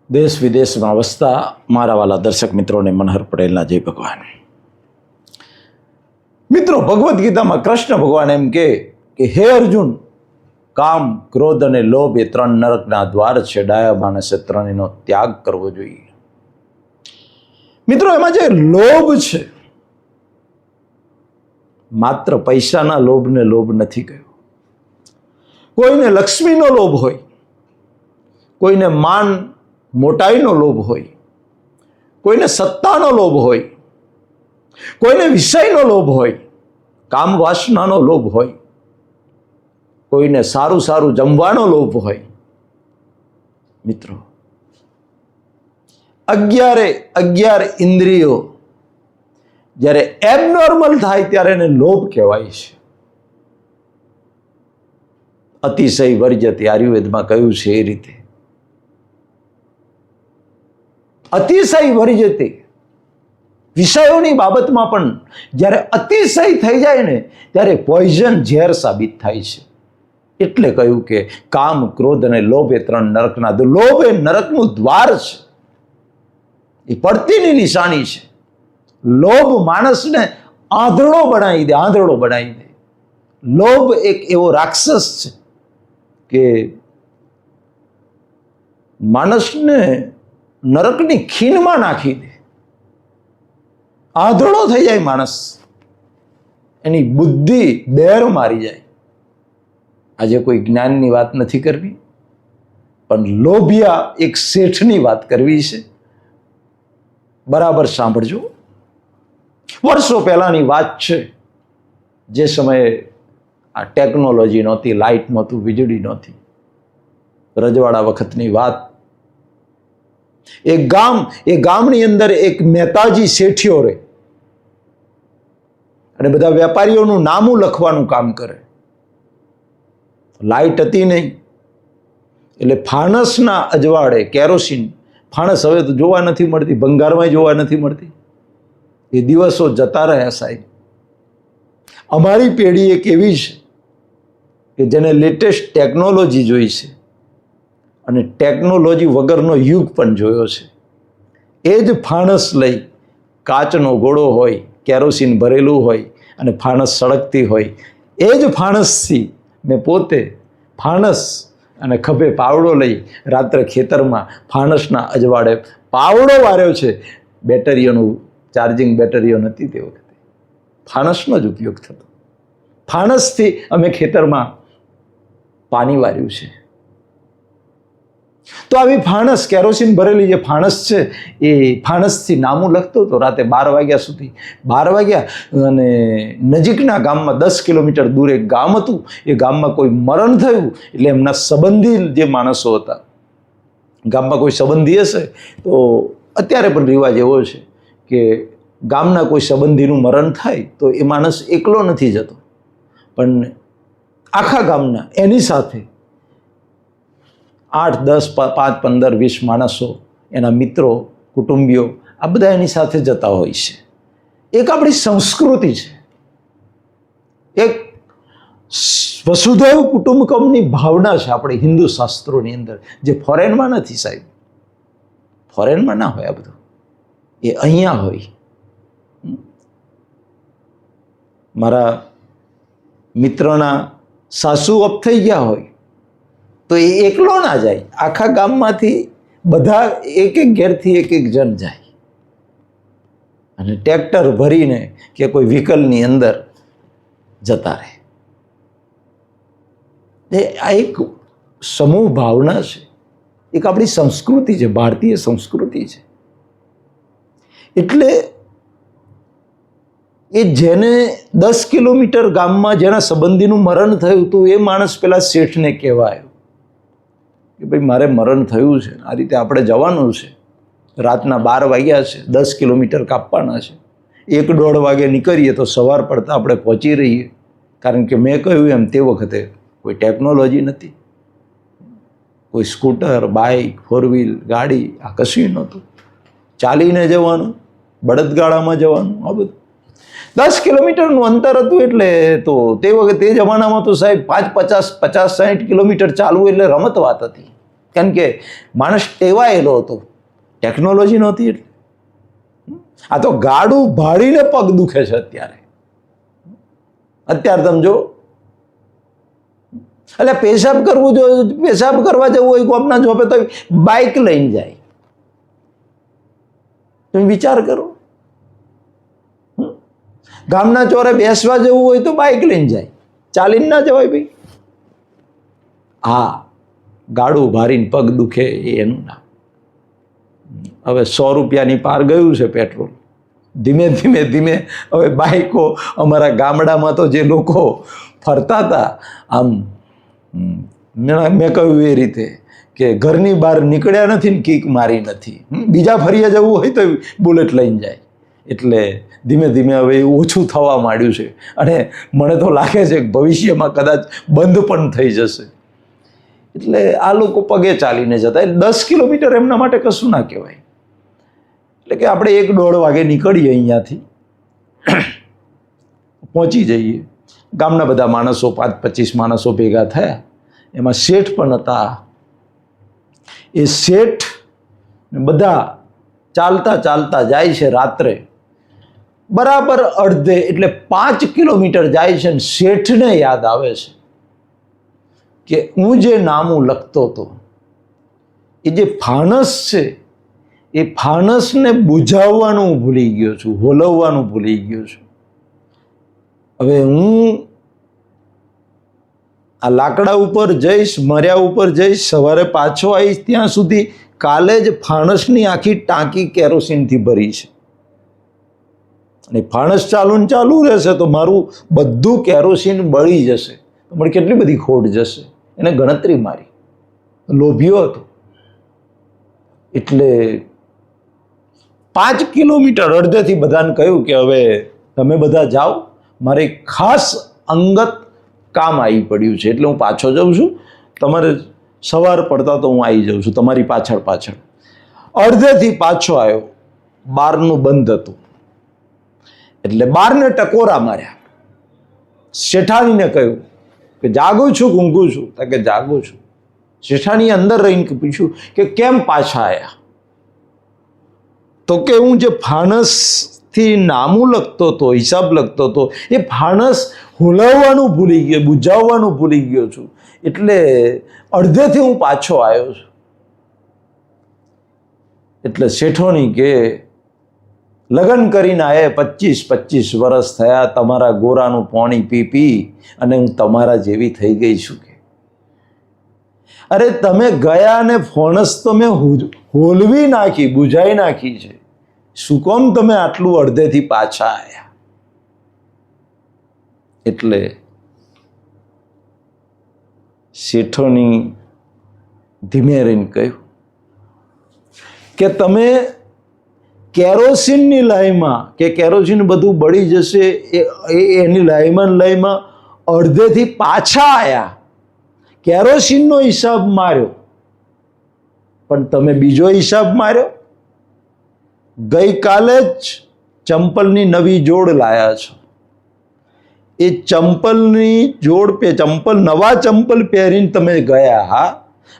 દેશ વિદેશમાં વસતા મારા વાલા દર્શક મિત્રોને મનહર પટેલના જય ભગવાન. મિત્રો, ભગવદ્ ગીતામાં કૃષ્ણ ભગવાન એમ કે હે અર્જુન, કામ, ક્રોધ અને લોભ એ ત્રણ નરકના દ્વાર છે. ડાયા માણસે ત્રણેયનો ત્યાગ કરવો જોઈએ. મિત્રો, એમાં જે લોભ છે, માત્ર પૈસાના લોભને લોભ નથી કહ્યો. કોઈને લક્ષ્મીનો લોભ હોય, કોઈને માન મોટાઈનો લોભ હોય, કોઈને સત્તાનો લોભ હોય, કોઈને વિષયનો લોભ હોય, કામ વાસનાનો લોભ હોય, કોઈને સારું સારું જમવાનો લોભ હોય. મિત્રો, 11 ઇન્દ્રિયો જ્યારે એબનોર્મલ થાય ત્યારે એને લોભ કહેવાય છે. અતિશય વર્જ્યતે, આયુર્વેદમાં કહ્યું છે એ રીતે. અતિશય વર્જ્યતે, વિષયોની બાબતમાં પણ જ્યારે અતિશય થઈ જાય ને ત્યારે પોઈઝન, ઝેર સાબિત થાય છે. એટલે કહ્યું કે કામ, ક્રોધ અને લોભ એ ત્રણ નરકના. લોભ એ નરકનું દ્વાર છે, એ પડતીની નિશાની છે. લોભ માણસને આંધળો બનાવી દે, આંધળો બનાવી દે. લોભ એક એવો રાક્ષસ છે કે માણસને નરકની ખીણમાં નાખી દે. આંધળો થઈ જાય માણસ, એની બુદ્ધિ બેર મારી જાય. આજે કોઈ જ્ઞાનની વાત નથી કરવી, પણ લોભિયા એક શેઠની વાત કરવી છે. બરાબર સાંભળજો. વર્ષો પહેલાની વાત છે, જે સમયે આ ટેકનોલોજી નહોતી, લાઇટ નહોતું, વીજળી નહોતી. રજવાડા વખતની વાત. એ ગામની અંદર એક મહેતાજી શેઠિયો રહે અને બધા વેપારીઓનું નામું લખવાનું કામ કરે. લાઇટ હતી નહીં, એટલે ફાણસના અજવાળે, કેરોસીન, ફાણસ હવે તો જોવા નથી મળતી, ભંગારમાં જોવા નથી મળતી. એ દિવસો જતા રહ્યા સાહેબ. અમારી પેઢી એક એવી છે કે જેને લેટેસ્ટ ટેકનોલોજી જોઈ છે અને ટેકનોલોજી વગરનો યુગ પણ જોયો છે. એ જ ફાણસ લઈ, કાચનો ગોળો હોય, કેરોસીન ભરેલું હોય અને ફાણસ સળગતી હોય, એ જ ફાણસથી મેં પોતે ફાણસ અને ખભે પાવડો લઈ રાત્રે ખેતરમાં ફાણસના અજવાળે પાવડો વાર્યો છે. બેટરીઓનું ચાર્જિંગ બેટરીઓ નથી તે વખતે, ફાણસનો જ ઉપયોગ થતો. ફાણસથી અમે ખેતરમાં પાણી વાર્યું છે. તો આવી ફાણસ, કેરોસીન ભરેલી જે ફાણસ છે, એ ફાણસથી નામું લખતો હતો રાતે 12 વાગ્યા સુધી. 12 વાગ્યા અને નજીકના ગામમાં 10 કિલોમીટર દૂર એક ગામ હતું. એ ગામમાં કોઈ મરણ થયું એટલે એમના સંબંધી જે માણસો હતા, ગામમાં કોઈ સંબંધી હશે તો અત્યારે પણ રિવાજ એવો છે કે ગામના કોઈ સંબંધીનું મરણ થાય તો એ માણસ એકલો નથી જતો, પણ આખા ગામના એની સાથે 8, 10, 5, 15, 20 માણસો, એના મિત્રો, કુટુંબીઓ, આ બધા એની સાથે જતા હોય છે. એક આપણી સંસ્કૃતિ છે, એક વસુધૈવ કુટુંબકમની ભાવના છે આપણી હિન્દુ શાસ્ત્રોની અંદર, જે ફોરેનમાં નથી સાહેબ. ફોરેનમાં ના હોય આ બધું, એ અહીંયા હોય. મારા મિત્રના સાસુ અપ થઈ ગયા હોય તો એ એકલો ના જાય, આખા ગામમાંથી બધા એક ઘેરથી એક જણ જાય અને ટ્રેક્ટર ભરીને કે કોઈ વ્હીકલની અંદર જતા રહે. આ એક સમૂહ ભાવના છે, એક આપણી સંસ્કૃતિ છે, ભારતીય સંસ્કૃતિ છે. એટલે એ જેને 10 કિલોમીટર ગામમાં જેના સંબંધીનું મરણ થયું હતું, એ માણસ પેલા શેઠને કહેવાયો કે ભાઈ મારે મરણ થયું છે, આ રીતે આપણે જવાનું છે, રાતના 12 વાગ્યા છે, 10 કિલોમીટર કાપવાના છે, 1-1.5 વાગે નીકળીએ તો સવાર પડતા આપણે પહોંચી રહીએ. કારણ કે મેં કહ્યું એમ તે વખતે કોઈ ટેકનોલોજી નથી, કોઈ સ્કૂટર, બાઇક, 4 વ્હીલ ગાડી, આ કશું નહોતું. ચાલીને જવાનું, બળદગાડામાં જવાનું, આ બધું 10 કિલોમીટરનું અંતર હતું. એટલે તો તે વખતે તે જમાનામાં તો સાહેબ 50, 60 કિલોમીટર ચાલવું એટલે રમત વાત હતી. કારણ કે માણસ ટેવાયેલો હતો, ટેકનોલોજી નહોતી. એટલે આ તો ગાડું ભાડીને પગ દુખે છે અત્યારે તમે જો. એટલે પેશાબ કરવું જોઈએ, પેશાબ કરવા જવું હોય કોમના જોબે તો બાઇક લઈને જાય. તમે વિચાર કરો, ગામના ચોરે બેસવા જવું હોય તો બાઇક લઈને જાય, ચાલીને ના જવાય ભાઈ. હા, ગાડું ભારીને પગ દુખે એનું નામ. હવે 100 રૂપિયાની પાર ગયું છે પેટ્રોલ. ધીમે ધીમે ધીમે હવે બાઇકો, અમારા ગામડામાં તો જે લોકો ફરતા હતા આમ, મેં કહ્યું એ રીતે કે ઘરની બહાર નીકળ્યા નથી ને કીક મારી નથી, બીજા ફરીએ જવું હોય તો બુલેટ લઈને જાય. એટલે ધીમે ધીમે હવે એવું ઓછું થવા માંડ્યું છે, અને મને તો લાગે છે કે ભવિષ્યમાં કદાચ બંધ પણ થઈ જશે. એટલે આ લોકો પગે ચાલીને જતા, 10 કિલોમીટર એમના માટે કશું ના કહેવાય. એટલે કે આપણે 1-1.5 વાગે નીકળીએ અહીંયાથી, પહોંચી જઈએ. ગામના બધા માણસો, 5-25 માણસો ભેગા થયા. એમાં શેઠ પણ હતા. એ શેઠ બધા ચાલતા ચાલતા જાય છે રાત્રે, બરાબર અડધે એટલે 5 કિલોમીટર જાય છે. ને શેઠને યાદ આવે છે કે હું જે નામું લખતો હતો, એ જે ફાનસ છે, એ ફાનસને બુઝાવવાનું ભૂલી ગયો છું, હોલવવાનું ભૂલી ગયો છું. હવે હું આ લાકડા ઉપર જઈશ, મર્યા ઉપર જઈશ, સવારે પાછો આવીશ, ત્યાં સુધી કાલે જ ફાણસની આખી ટાંકી કેરોસીનથી ભરી છે. અને ફાણસ ચાલુ ને ચાલુ રહેશે તો મારું બધું કેરોસીન બળી જશે, મને કેટલી બધી ખોટ જશે. એને ગણતરી મારી, લોભિયો હતો. એટલે 5 કિલોમીટર અડધેથી બધાને કહ્યું કે હવે તમે બધા જાઓ, મારે ખાસ અંગત કામ આવી પડ્યું છે, એટલે હું પાછો જાઉં છું. તમારે સવાર પડતા તો હું આવી જાઉં છું તમારી પાછળ પાછળ. અડધેથી પાછો આવ્યો, બારનું બંધ હતું. એટલે બારને ટકોરા માર્યા. શેઠાણીને કહ્યું કે જાગું છું કે ઊંઘું છું? કે જાગું છું. શેઠાણી અંદર રહીને પૂછ્યું કે કેમ પાછા આવ્યા? તો કે હું જે ફાણસથી નામું લખતો હતો, હિસાબ લખતો હતો, એ ફાણસ હુલાવવાનું ભૂલી ગયો, બુઝાવવાનું ભૂલી ગયો છું, એટલે અડધેથી હું પાછો આવ્યો છું. એટલે શેઠોણી કે લગ્ન કરીને આયે 25 વર્ષ થયા, તમારા ગોરાનું પાણી પી પી અને હું તમારા જેવી થઈ ગઈ છું. કે અરે તમે ગયા ને ફોણસ તો મેં હોલવી નાખી, બુઝાઈ નાખી છે, શું કોમ તમે આટલું અડધેથી પાછા આવ્યા? એટલે શેઠોની ધીમે રહીને કહ્યું કે તમે કેરોસીનની લાઈમાં, કે કેરોસીન બધું બળી જશે એની લાઈમાં અડધેથી પાછા આવ્યા, કેરોસીનનો હિસાબ માર્યો, પણ તમે બીજો હિસાબ માર્યો. ગઈકાલે જ ચંપલની નવી જોડ લાયા છો, એ ચંપલની જોડ નવા ચંપલ પહેરીને તમે ગયા, હા,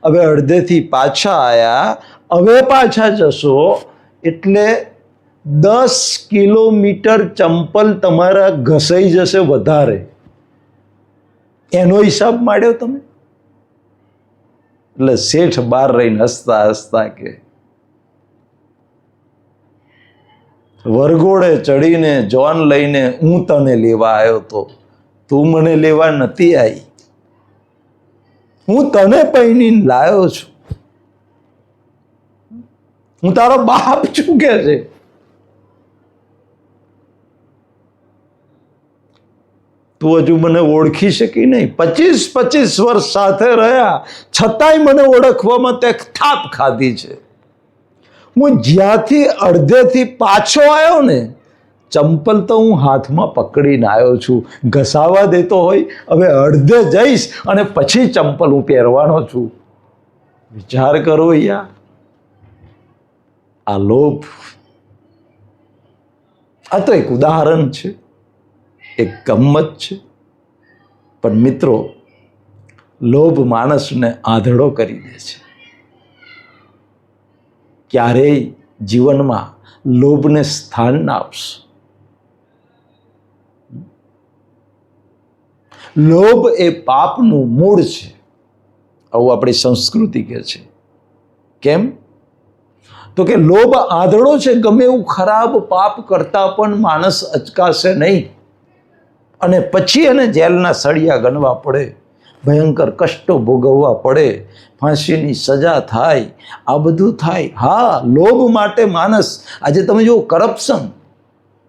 હવે અડધેથી પાછા આવ્યા, હવે પાછા જશો એટલે 10 કિલોમીટર ચંપલ તમારા ઘસાઈ જશે વધારે. એનો હિસાબ માંડ્યો તમે? એટલે શેઠ બહાર રહીને હસતા હસતા કે વરઘોડે ચડીને જોન લઈને હું તને લેવા આવ્યો તો, તું મને લેવા નથી આવી, હું તને પૈણીને લાવ્યો છું, હું તારો બાપ છું. કે છે તું હજુ મને ઓળખી શકી નહીં. 25 વર્ષ સાથે રહ્યા છતાંય મને ઓળખવામાં તે થાપ ખાધી છે. હું જ્યાંથી અડધેથી પાછો આવ્યો ને, ચંપલ તો હું હાથમાં પકડીને આવ્યો છું, ઘસાવા દેતો હોય, હવે અડધે જઈશ અને પછી ચંપલ હું પહેરવાનો છું. વિચાર કરો યાર, આ લોભ. આ તો એક ઉદાહરણ છે, એક ગમ્મત છે, પણ મિત્રો લોભ માણસને આંધળો કરી દે છે. ક્યારેય જીવનમાં લોભને સ્થાન ના આપશો. લોભ એ પાપનું મૂળ છે, આવું આપણી સંસ્કૃતિ કહે છે. કેમ? તો કે લોભ આંધળો છે, ગમે એવું ખરાબ પાપ કરતા પણ માણસ અચકાશે નહીં, અને પછી એને જેલના સળિયા ગણવા પડે, ભયંકર કષ્ટો ભોગવવા પડે, ફાંસીની સજા થાય, આ બધું થાય. હા, લોભ માટે માણસ, આજે તમે જુઓ કરપ્શન,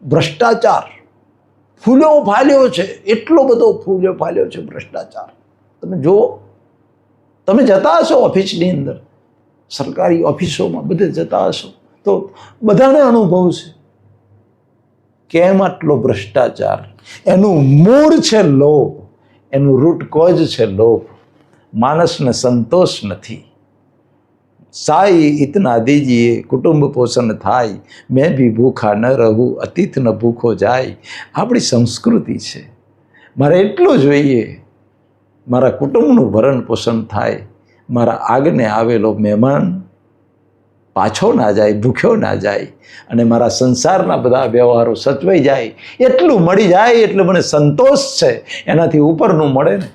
ભ્રષ્ટાચાર ફૂલ્યો ફાલ્યો છે, એટલો બધો ફૂલ્યો ફાલ્યો છે ભ્રષ્ટાચાર. તમે જુઓ, તમે જતા હશો ઓફિસની અંદર, સરકારી ઓફિસોમાં બધે જતા હશો તો બધાને અનુભવ છે. કેમ આટલો ભ્રષ્ટાચાર? એનું મૂળ છે લોભ, એનું રૂટ કોઝ છે લોભ. માણસને સંતોષ નથી. સાઈ ઇતના દીજીએ, કુટુંબ પોષણ થાય, મેં ભી ભૂખા ન રહું, અતિથ ન ભૂખો જાય. આપણી સંસ્કૃતિ છે. મારે એટલું જોઈએ, મારા કુટુંબનું ભરણ પોષણ થાય, મારા આગને આવેલો મહેમાન પાછો ના જાય, ભૂખ્યો ના જાય, અને મારા સંસારના બધા વ્યવહારો સચવાઈ જાય, એટલું મળી જાય એટલે મને સંતોષ છે. એનાથી ઉપરનું મળે ને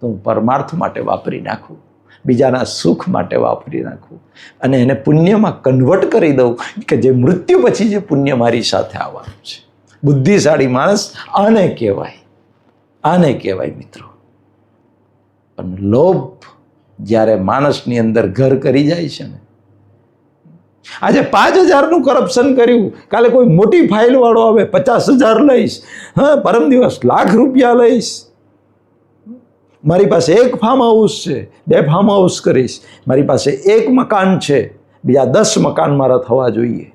તો હું પરમાર્થ માટે વાપરી નાખું, બીજાના સુખ માટે વાપરી નાખું, અને એને પુણ્યમાં કન્વર્ટ કરી દઉં, કે જે મૃત્યુ પછી જે પુણ્ય મારી સાથે આવવાનું છે. બુદ્ધિશાળી માણસ આને કહેવાય, આને કહેવાય મિત્રો. પણ લોભ જ્યારે માણસની અંદર ઘર કરી જાય છે ને, આજે 5,000નું કરપ્શન કર્યું, કાલે કોઈ મોટી ફાઇલ વાળો આવે 50,000 લઈશ, હા પરમ દિવસ ₹1,00,000 લઈશ. મારી પાસે એક ફાર્મ હાઉસ છે, 2 ફાર્મ હાઉસ કરીશ. મારી પાસે 1 મકાન છે, બીજા 10 મકાન મારા થવા જોઈએ.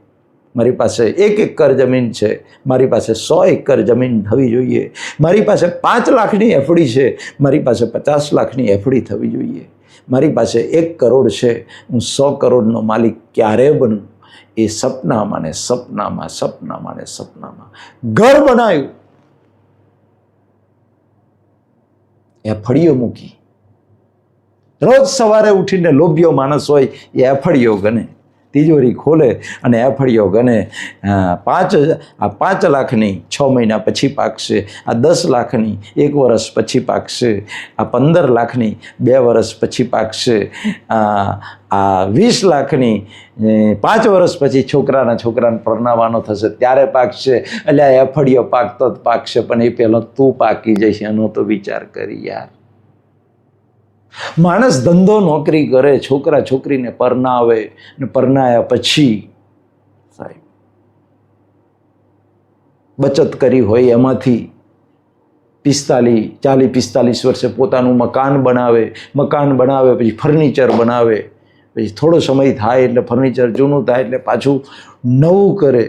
મારી પાસે 1 એકર જમીન છે, મારી પાસે 100 એકર જમીન થવી જોઈએ. મારી પાસે 5 લાખની એફડી છે, મારી પાસે 50 લાખની એફડી થવી જોઈએ. મારી પાસે 1 કરોડ છે, હું 100 કરોડનો માલિક ક્યારે બનું? એ સપનામાં ને સપનામાં, સપનામાં ને સપનામાં ઘર બનાવ્યું, એફડીઓ મૂકી. રોજ સવારે ઉઠીને લોભિયો માણસ હોય એ એફડીઓ ગણે, તિજોરી ખોલે અને એફડીઓ ગણે. 5 લાખની 6 મહિના પછી પાકશે, આ 10 લાખની 1 વર્ષ પછી પાકશે, આ 15 લાખની 2 વર્ષ પછી પાકશે, આ 20 લાખની 5 વર્ષ પછી છોકરાને પરણાવવાનો થશે ત્યારે પાકશે. એટલે આ એફડીઓ પાકતો જ પાકશે, પણ એ પહેલાં તું પાકી જઈશ એનો તો વિચાર કરી યાર. માણસ ધંધો નોકરી કરે, છોકરા છોકરીને પરણાવે, ને પરણાયા પછી સાહેબ બચત કરી હોય એમાંથી 40-45 વર્ષે પોતાનું મકાન બનાવે, પછી ફર્નિચર બનાવે, પછી થોડો સમય થાય એટલે ફર્નિચર જૂનું થાય એટલે પાછું નવું કરે.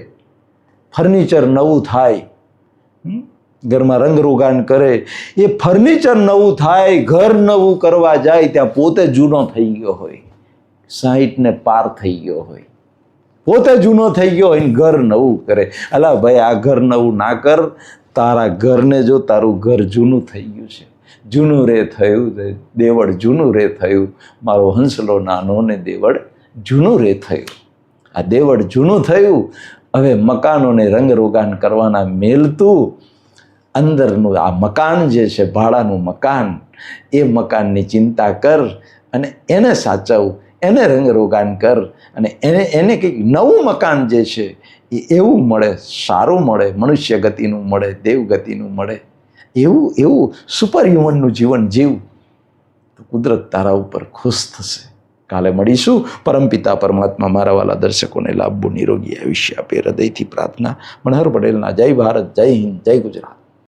ફર્નિચર નવું થાય, ઘરમાં રંગરોગાન કરે, એ ફર્નિચર નવું થાય, ઘર નવું કરવા જાય ત્યાં પોતે જૂનો થઈ ગયો હોય, 60 ને પાર થઈ ગયો હોય, પોતે જૂનો થઈ ગયો હોય ને ઘર નવું કરે. અલા ભાઈ, આ ઘર નવું ના કર, તારા ઘરને જો તારું ઘર જૂનું થઈ ગયું છે, જૂનું રે થયું, દેવળ જૂનું રે થયું, મારો હંસલો નાનો ને દેવળ જૂનું રે થયું. આ દેવળ જૂનું થયું, હવે મકાનોને રંગરોગાન કરવાના મેલતું અંદરનું આ મકાન જે છે, ભાડાનું મકાન, એ મકાનની ચિંતા કર અને એને સાચવ, એને રંગરોગાન કર, અને એને કંઈક નવું મકાન જે છે એ એવું મળે, સારું મળે, મનુષ્ય ગતિનું મળે, દેવ ગતિનું મળે, એવું સુપર હ્યુમનનું જીવન જીવ, તો કુદરત તારા ઉપર ખુશ થશે. કાલે મળીશું. પરમપિતા પરમાત્મા મારા વાલા દર્શકોને લાભવું, નિરોગી આયુષ્ય આપે, હૃદયથી પ્રાર્થના. મનહર પટેલના જય ભારત, જય હિન્દ, જય ગુજરાત.